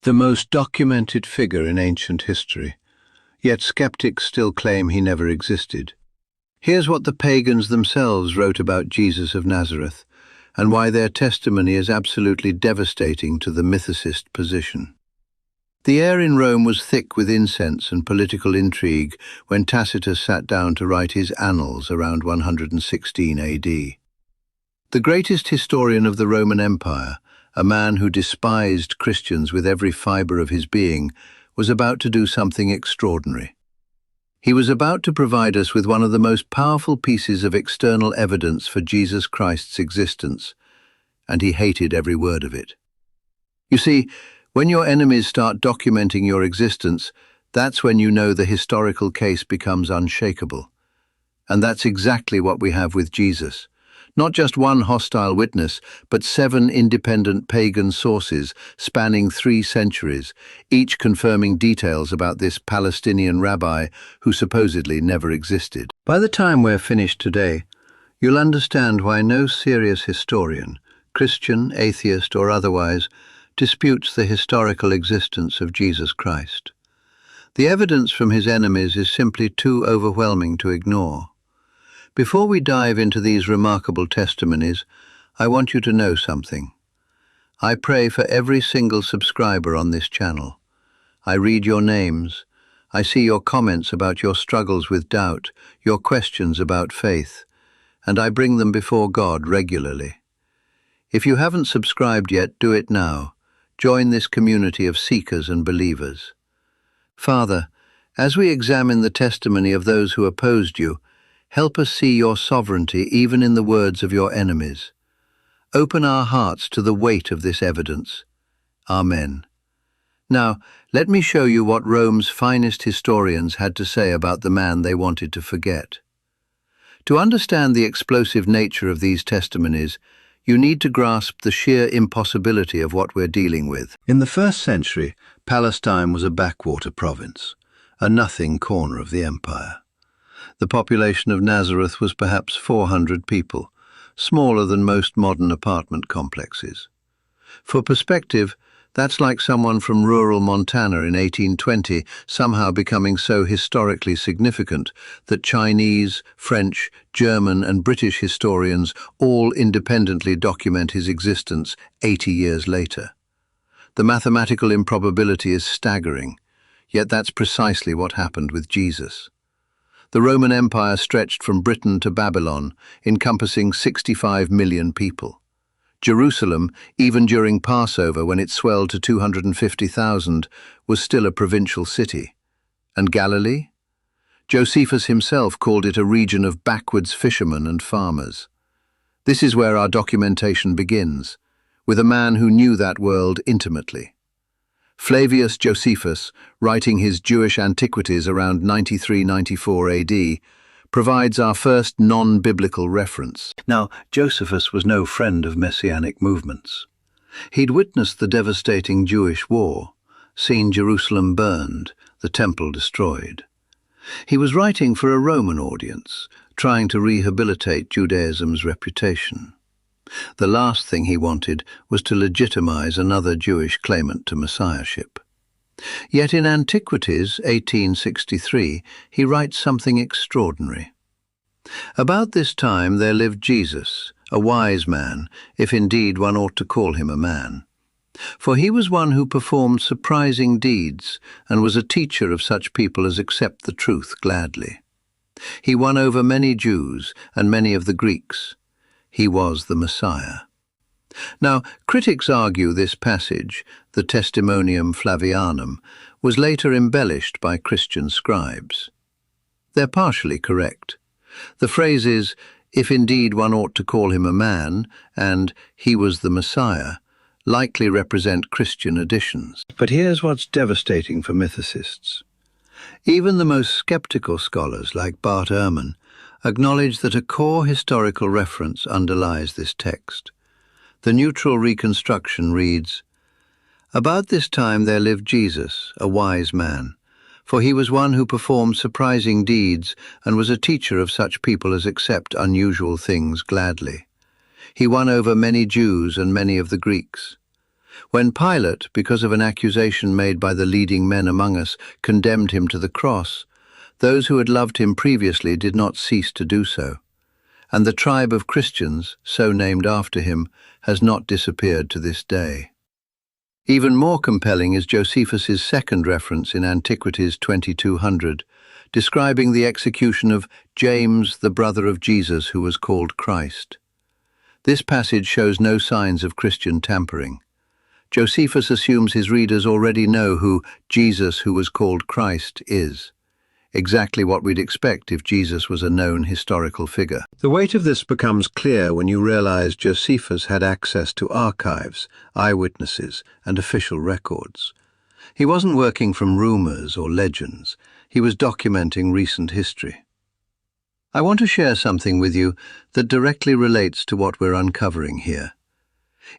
the most documented figure in ancient history, yet skeptics still claim he never existed. Here's what the pagans themselves wrote about Jesus of Nazareth, and why their testimony is absolutely devastating to the mythicist position. The air in Rome was thick with incense and political intrigue when Tacitus sat down to write his Annals around 116 AD. The greatest historian of the Roman Empire, a man who despised Christians with every fibre of his being, was about to do something extraordinary. He was about to provide us with one of the most powerful pieces of external evidence for Jesus Christ's existence, and he hated every word of it. You see, when your enemies start documenting your existence, that's when you know the historical case becomes unshakable. And that's exactly what we have with Jesus. Not just one hostile witness, but 7 independent pagan sources spanning 3 centuries, each confirming details about this Palestinian rabbi who supposedly never existed. By the time we're finished today, you'll understand why no serious historian, Christian, atheist, or otherwise, disputes the historical existence of Jesus Christ. The evidence from his enemies is simply too overwhelming to ignore. Before we dive into these remarkable testimonies, I want you to know something. I pray for every single subscriber on this channel. I read your names. I see your comments about your struggles with doubt, your questions about faith, and I bring them before God regularly. If you haven't subscribed yet, do it now. Join this community of seekers and believers. Father, as we examine the testimony of those who opposed you, help us see your sovereignty even in the words of your enemies. Open our hearts to the weight of this evidence. Amen. Now, let me show you what Rome's finest historians had to say about the man they wanted to forget. To understand the explosive nature of these testimonies, you need to grasp the sheer impossibility of what we're dealing with. In the 1st century, Palestine was a backwater province, a nothing corner of the empire. The population of Nazareth was perhaps 400 people, smaller than most modern apartment complexes. For perspective, that's like someone from rural Montana in 1820 somehow becoming so historically significant that Chinese, French, German, and British historians all independently document his existence 80 years later. The mathematical improbability is staggering, yet that's precisely what happened with Jesus. The Roman Empire stretched from Britain to Babylon, encompassing 65 million people. Jerusalem, even during Passover when it swelled to 250,000, was still a provincial city. And Galilee? Josephus himself called it a region of backwards fishermen and farmers. This is where our documentation begins, with a man who knew that world intimately. Flavius Josephus, writing his Jewish Antiquities around 93–94 AD, provides our first non-biblical reference. Now, Josephus was no friend of messianic movements. He'd witnessed the devastating Jewish war, seen Jerusalem burned, the temple destroyed. He was writing for a Roman audience, trying to rehabilitate Judaism's reputation. The last thing he wanted was to legitimize another Jewish claimant to messiahship. Yet in Antiquities, 1863, he writes something extraordinary. About this time there lived Jesus, a wise man, if indeed one ought to call him a man. For he was one who performed surprising deeds and was a teacher of such people as accept the truth gladly. He won over many Jews and many of the Greeks. He was the Messiah. Now, critics argue this passage, the Testimonium Flavianum, was later embellished by Christian scribes. They're partially correct. The phrases, if indeed one ought to call him a man, and he was the Messiah, likely represent Christian additions. But here's what's devastating for mythicists. Even the most skeptical scholars, like Bart Ehrman, acknowledge that a core historical reference underlies this text. The neutral reconstruction reads, "About this time there lived Jesus, a wise man, for he was one who performed surprising deeds and was a teacher of such people as accept unusual things gladly. He won over many Jews and many of the Greeks." When Pilate, because of an accusation made by the leading men among us, condemned him to the cross, those who had loved him previously did not cease to do so. And the tribe of Christians, so named after him, has not disappeared to this day. Even more compelling is Josephus's second reference in Antiquities 2200, describing the execution of James, the brother of Jesus, who was called Christ. This passage shows no signs of Christian tampering. Josephus assumes his readers already know who Jesus, who was called Christ, is. Exactly what we'd expect if Jesus was a known historical figure. The weight of this becomes clear when you realize Josephus had access to archives, eyewitnesses, and official records. He wasn't working from rumors or legends. He was documenting recent history. I want to share something with you that directly relates to what we're uncovering here.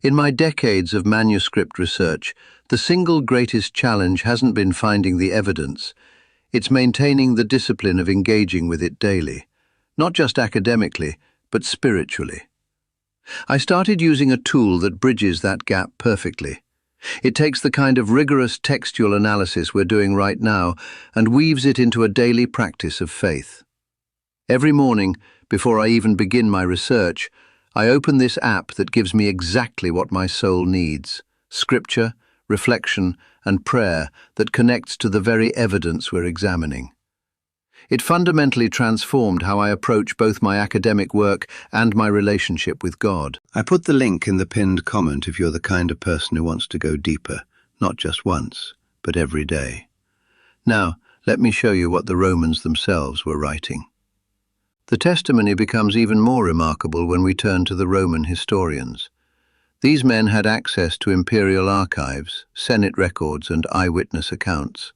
In my decades of manuscript research, the single greatest challenge hasn't been finding the evidence. It's maintaining the discipline of engaging with it daily, not just academically, but spiritually. I started using a tool that bridges that gap perfectly. It takes the kind of rigorous textual analysis we're doing right now and weaves it into a daily practice of faith. Every morning, before I even begin my research, I open this app that gives me exactly what my soul needs: scripture, reflection, and prayer that connects to the very evidence we're examining. It fundamentally transformed how I approach both my academic work and my relationship with God. I put the link in the pinned comment if you're the kind of person who wants to go deeper, not just once, but every day. Now, let me show you what the Romans themselves were writing. The testimony becomes even more remarkable when we turn to the Roman historians. These men had access to imperial archives, Senate records, and eyewitness accounts.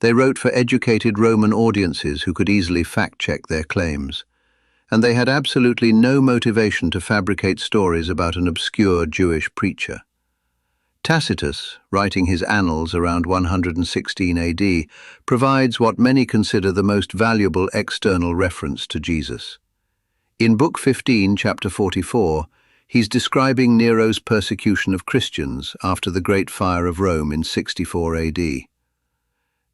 They wrote for educated Roman audiences who could easily fact-check their claims. And they had absolutely no motivation to fabricate stories about an obscure Jewish preacher. Tacitus, writing his Annals around 116 AD, provides what many consider the most valuable external reference to Jesus. In Book 15, Chapter 44, he's describing Nero's persecution of Christians after the Great Fire of Rome in 64 AD.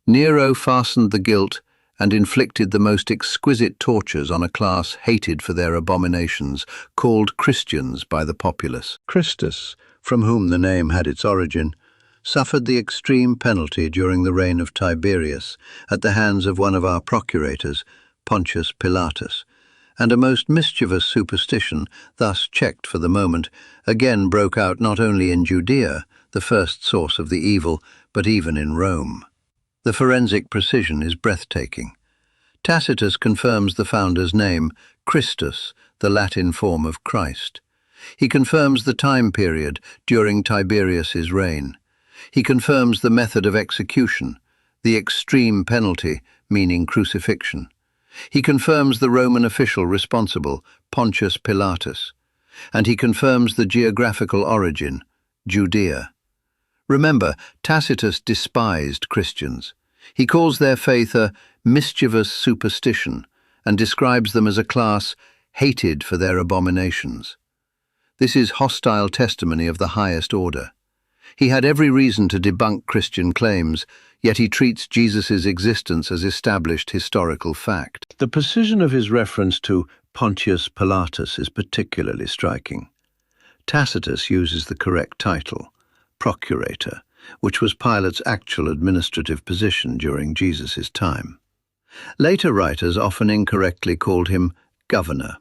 Nero fastened the guilt and inflicted the most exquisite tortures on a class hated for their abominations, called Christians by the populace. Christus, from whom the name had its origin, suffered the extreme penalty during the reign of Tiberius at the hands of one of our procurators, Pontius Pilatus, and a most mischievous superstition, thus checked for the moment, again broke out not only in Judea, the first source of the evil, but even in Rome. The forensic precision is breathtaking. Tacitus confirms the founder's name, Christus, the Latin form of Christ. He confirms the time period during Tiberius's reign. He confirms the method of execution, the extreme penalty, meaning crucifixion. He confirms the Roman official responsible, Pontius Pilatus. And he confirms the geographical origin, Judea. Remember, Tacitus despised Christians. He calls their faith a mischievous superstition and describes them as a class hated for their abominations. This is hostile testimony of the highest order. He had every reason to debunk Christian claims, yet he treats Jesus' existence as established historical fact. The precision of his reference to Pontius Pilatus is particularly striking. Tacitus uses the correct title, procurator, which was Pilate's actual administrative position during Jesus' time. Later writers often incorrectly called him governor.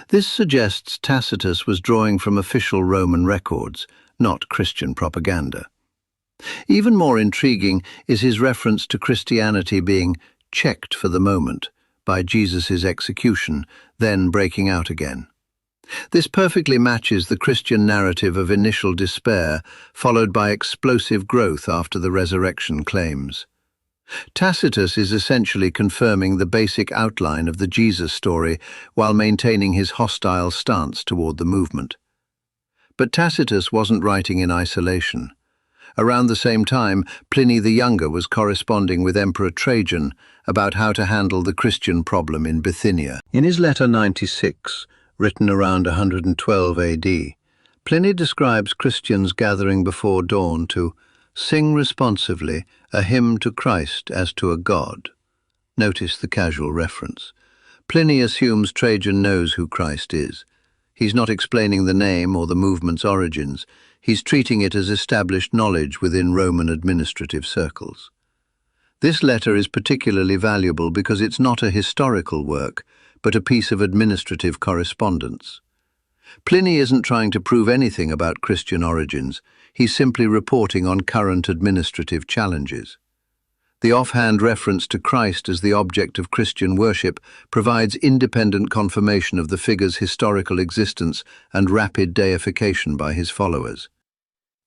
This suggests Tacitus was drawing from official Roman records, not Christian propaganda. Even more intriguing is his reference to Christianity being checked for the moment by Jesus' execution, then breaking out again. This perfectly matches the Christian narrative of initial despair, followed by explosive growth after the resurrection claims. Tacitus is essentially confirming the basic outline of the Jesus story while maintaining his hostile stance toward the movement. But Tacitus wasn't writing in isolation. Around the same time, Pliny the Younger was corresponding with Emperor Trajan about how to handle the Christian problem in Bithynia. In his letter 96, written around 112 AD, Pliny describes Christians gathering before dawn to sing responsively a hymn to Christ as to a god. Notice the casual reference. Pliny assumes Trajan knows who Christ is. He's not explaining the name or the movement's origins. He's treating it as established knowledge within Roman administrative circles. This letter is particularly valuable because it's not a historical work, but a piece of administrative correspondence. Pliny isn't trying to prove anything about Christian origins. He's simply reporting on current administrative challenges. The offhand reference to Christ as the object of Christian worship provides independent confirmation of the figure's historical existence and rapid deification by his followers.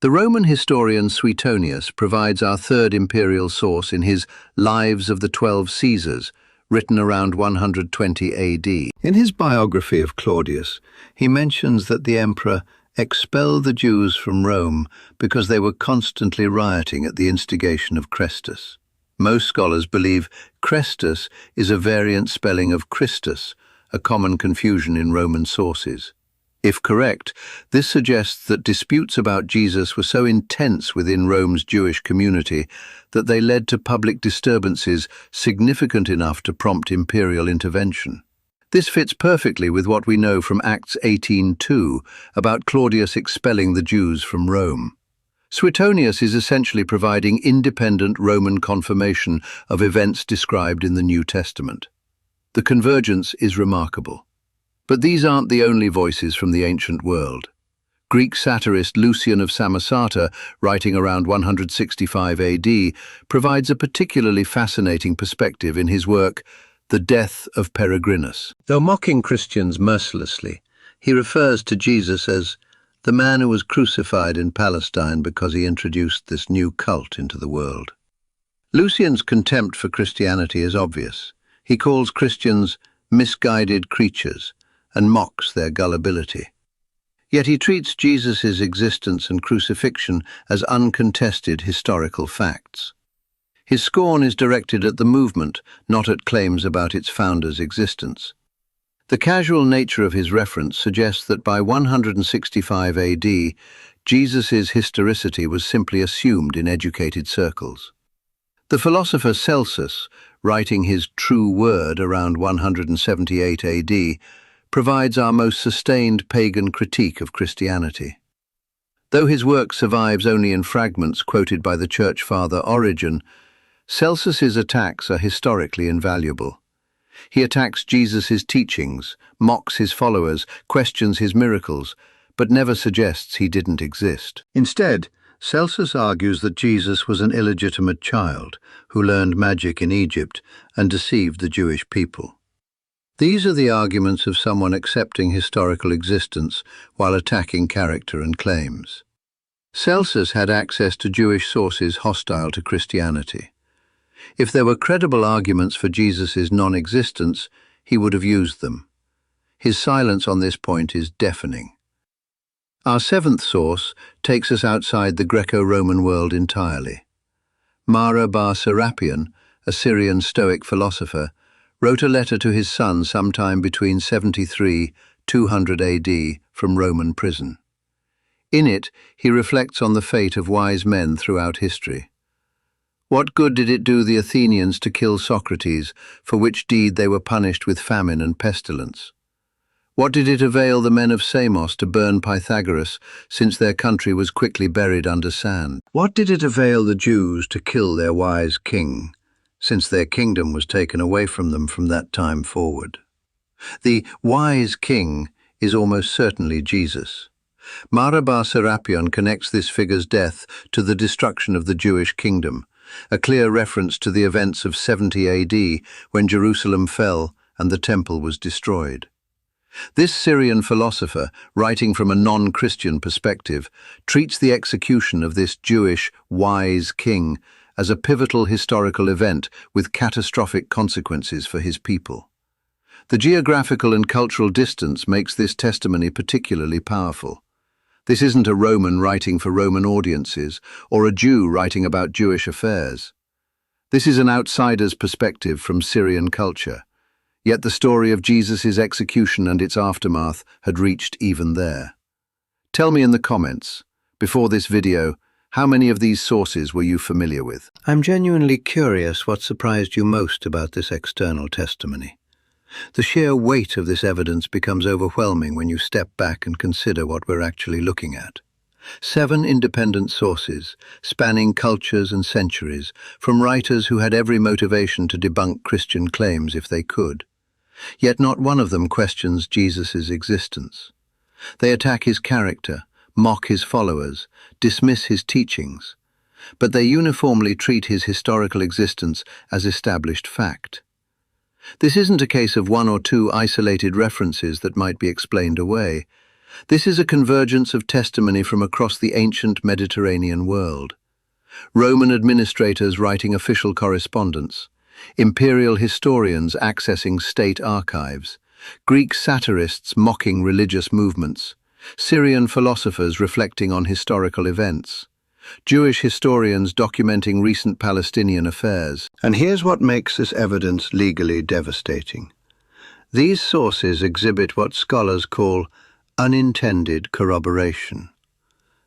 The Roman historian Suetonius provides our third imperial source in his Lives of the 12 Caesars, written around 120 AD. In his biography of Claudius, he mentions that the emperor expelled the Jews from Rome because they were constantly rioting at the instigation of Chrestus. Most scholars believe Chrestus is a variant spelling of Christus, a common confusion in Roman sources. If correct, this suggests that disputes about Jesus were so intense within Rome's Jewish community that they led to public disturbances significant enough to prompt imperial intervention. This fits perfectly with what we know from Acts 18:2 about Claudius expelling the Jews from Rome. Suetonius is essentially providing independent Roman confirmation of events described in the New Testament. The convergence is remarkable. But these aren't the only voices from the ancient world. Greek satirist Lucian of Samosata, writing around 165 AD, provides a particularly fascinating perspective in his work, The Death of Peregrinus. Though mocking Christians mercilessly, he refers to Jesus as the man who was crucified in Palestine because he introduced this new cult into the world. Lucian's contempt for Christianity is obvious. He calls Christians misguided creatures and mocks their gullibility. Yet he treats Jesus' existence and crucifixion as uncontested historical facts. His scorn is directed at the movement, not at claims about its founder's existence. The casual nature of his reference suggests that by 165 AD, Jesus' historicity was simply assumed in educated circles. The philosopher Celsus, writing his True Word around 178 AD, provides our most sustained pagan critique of Christianity. Though his work survives only in fragments quoted by the church father Origen, Celsus's attacks are historically invaluable. He attacks Jesus' teachings, mocks his followers, questions his miracles, but never suggests he didn't exist. Instead, Celsus argues that Jesus was an illegitimate child who learned magic in Egypt and deceived the Jewish people. These are the arguments of someone accepting historical existence while attacking character and claims. Celsus had access to Jewish sources hostile to Christianity. If there were credible arguments for Jesus' non-existence, he would have used them. His silence on this point is deafening. Our seventh source takes us outside the Greco-Roman world entirely. Mara bar Serapion, a Syrian Stoic philosopher, wrote a letter to his son sometime between 73–200 AD from Roman prison. In it, he reflects on the fate of wise men throughout history. What good did it do the Athenians to kill Socrates, for which deed they were punished with famine and pestilence? What did it avail the men of Samos to burn Pythagoras, since their country was quickly buried under sand? What did it avail the Jews to kill their wise king, since their kingdom was taken away from them from that time forward? The wise king is almost certainly Jesus. Mara bar Serapion connects this figure's death to the destruction of the Jewish kingdom, a clear reference to the events of 70 AD when Jerusalem fell and the temple was destroyed. This Syrian philosopher, writing from a non-Christian perspective, treats the execution of this Jewish wise king as a pivotal historical event with catastrophic consequences for his people. The geographical and cultural distance makes this testimony particularly powerful. This isn't a Roman writing for Roman audiences, or a Jew writing about Jewish affairs. This is an outsider's perspective from Syrian culture, yet the story of Jesus' execution and its aftermath had reached even there. Tell me in the comments, before this video, how many of these sources were you familiar with? I'm genuinely curious what surprised you most about this external testimony. The sheer weight of this evidence becomes overwhelming when you step back and consider what we're actually looking at. 7 independent sources, spanning cultures and centuries, from writers who had every motivation to debunk Christian claims if they could. Yet not one of them questions Jesus' existence. They attack his character, mock his followers, dismiss his teachings, but they uniformly treat his historical existence as established fact. This isn't a case of 1 or 2 isolated references that might be explained away. This is a convergence of testimony from across the ancient Mediterranean world. Roman administrators writing official correspondence, imperial historians accessing state archives, Greek satirists mocking religious movements, Syrian philosophers reflecting on historical events, Jewish historians documenting recent Palestinian affairs. And here's what makes this evidence legally devastating. These sources exhibit what scholars call unintended corroboration.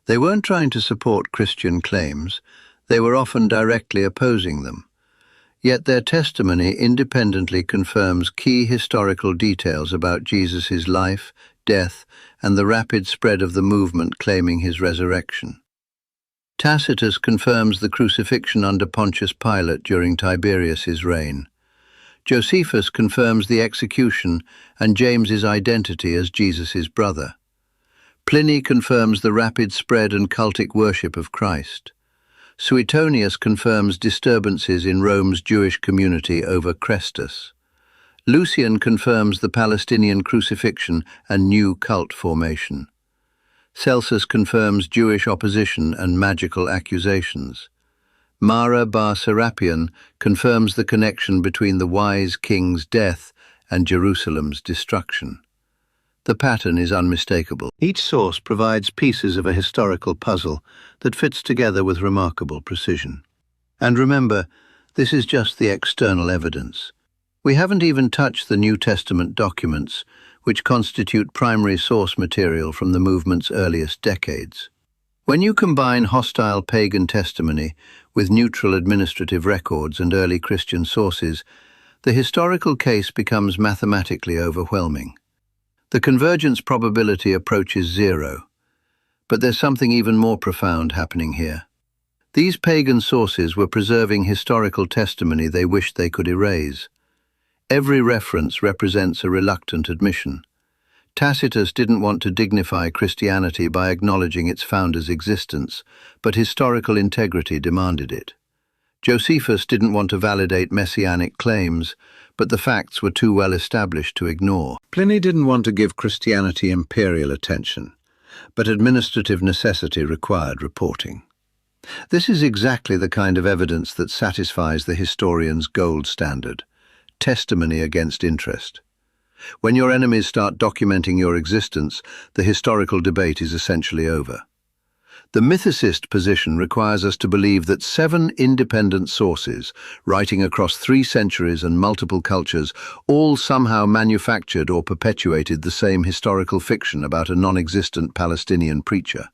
They weren't trying to support Christian claims, they were often directly opposing them. Yet their testimony independently confirms key historical details about Jesus' life, death, and the rapid spread of the movement claiming his resurrection. Tacitus confirms the crucifixion under Pontius Pilate during Tiberius's reign. Josephus confirms the execution and James's identity as Jesus' brother. Pliny confirms the rapid spread and cultic worship of Christ. Suetonius confirms disturbances in Rome's Jewish community over Christus. Lucian confirms the Palestinian crucifixion and new cult formation. Celsus confirms Jewish opposition and magical accusations. Mara bar Serapion confirms the connection between the wise king's death and Jerusalem's destruction. The pattern is unmistakable. Each source provides pieces of a historical puzzle that fits together with remarkable precision. And remember, this is just the external evidence. We haven't even touched the New Testament documents, which constitute primary source material from the movement's earliest decades. When you combine hostile pagan testimony with neutral administrative records and early Christian sources, the historical case becomes mathematically overwhelming. The convergence probability approaches 0. But there's something even more profound happening here. These pagan sources were preserving historical testimony they wished they could erase. Every reference represents a reluctant admission. Tacitus didn't want to dignify Christianity by acknowledging its founder's existence, but historical integrity demanded it. Josephus didn't want to validate messianic claims, but the facts were too well established to ignore. Pliny didn't want to give Christianity imperial attention, but administrative necessity required reporting. This is exactly the kind of evidence that satisfies the historian's gold standard: testimony against interest. When your enemies start documenting your existence, the historical debate is essentially over. The mythicist position requires us to believe that 7 independent sources, writing across 3 centuries and multiple cultures, all somehow manufactured or perpetuated the same historical fiction about a non-existent Palestinian preacher.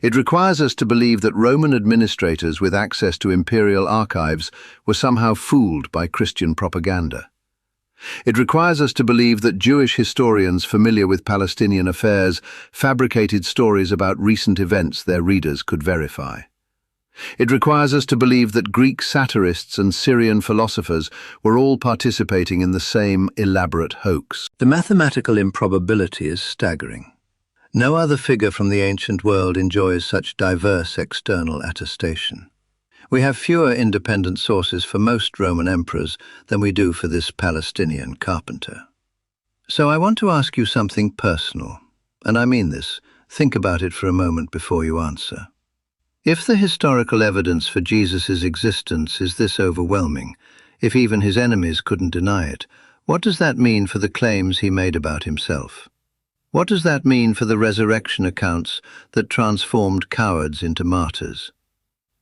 It requires us to believe that Roman administrators with access to imperial archives were somehow fooled by Christian propaganda. It requires us to believe that Jewish historians familiar with Palestinian affairs fabricated stories about recent events their readers could verify. It requires us to believe that Greek satirists and Syrian philosophers were all participating in the same elaborate hoax. The mathematical improbability is staggering. No other figure from the ancient world enjoys such diverse external attestation. We have fewer independent sources for most Roman emperors than we do for this Palestinian carpenter. So I want to ask you something personal, and I mean this. Think about it for a moment before you answer. If the historical evidence for Jesus' existence is this overwhelming, if even his enemies couldn't deny it, what does that mean for the claims he made about himself? What does that mean for the resurrection accounts that transformed cowards into martyrs?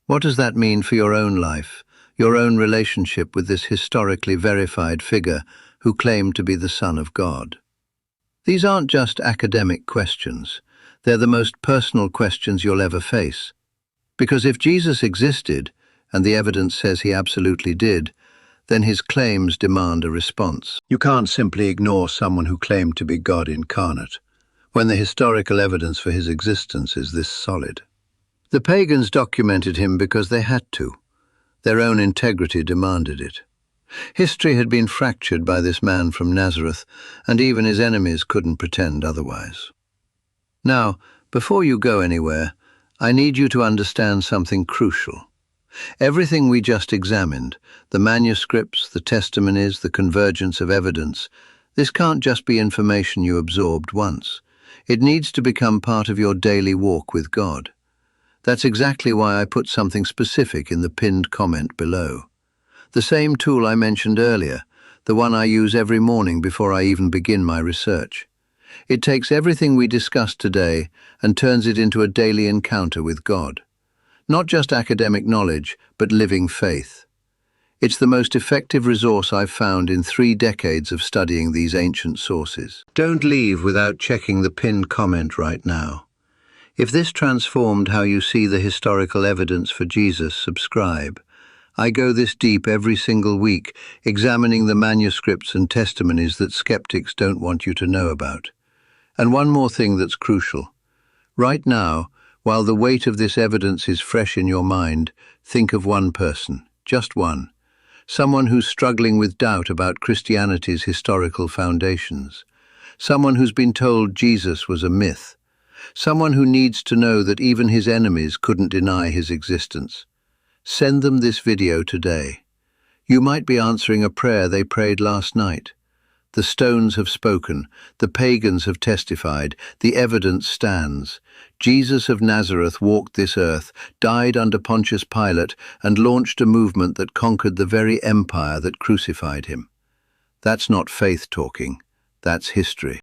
What does that mean for your own life, your own relationship with this historically verified figure who claimed to be the Son of God? These aren't just academic questions. They're the most personal questions you'll ever face. Because if Jesus existed, and the evidence says he absolutely did, then his claims demand a response. You can't simply ignore someone who claimed to be God incarnate, when the historical evidence for his existence is this solid. The pagans documented him because they had to. Their own integrity demanded it. History had been fractured by this man from Nazareth, and even his enemies couldn't pretend otherwise. Now, before you go anywhere, I need you to understand something crucial. Everything we just examined, the manuscripts, the testimonies, the convergence of evidence, this can't just be information you absorbed once. It needs to become part of your daily walk with God. That's exactly why I put something specific in the pinned comment below. The same tool I mentioned earlier, the one I use every morning before I even begin my research. It takes everything we discussed today and turns it into a daily encounter with God. Not just academic knowledge, but living faith. It's the most effective resource I've found in 3 decades of studying these ancient sources. Don't leave without checking the pinned comment right now. If this transformed how you see the historical evidence for Jesus, subscribe. I go this deep every single week, examining the manuscripts and testimonies that skeptics don't want you to know about. And one more thing that's crucial. Right now, while the weight of this evidence is fresh in your mind, think of one person, just one. Someone who's struggling with doubt about Christianity's historical foundations. Someone who's been told Jesus was a myth. Someone who needs to know that even his enemies couldn't deny his existence. Send them this video today. You might be answering a prayer they prayed last night. The stones have spoken, the pagans have testified, the evidence stands. Jesus of Nazareth walked this earth, died under Pontius Pilate, and launched a movement that conquered the very empire that crucified him. That's not faith talking, that's history.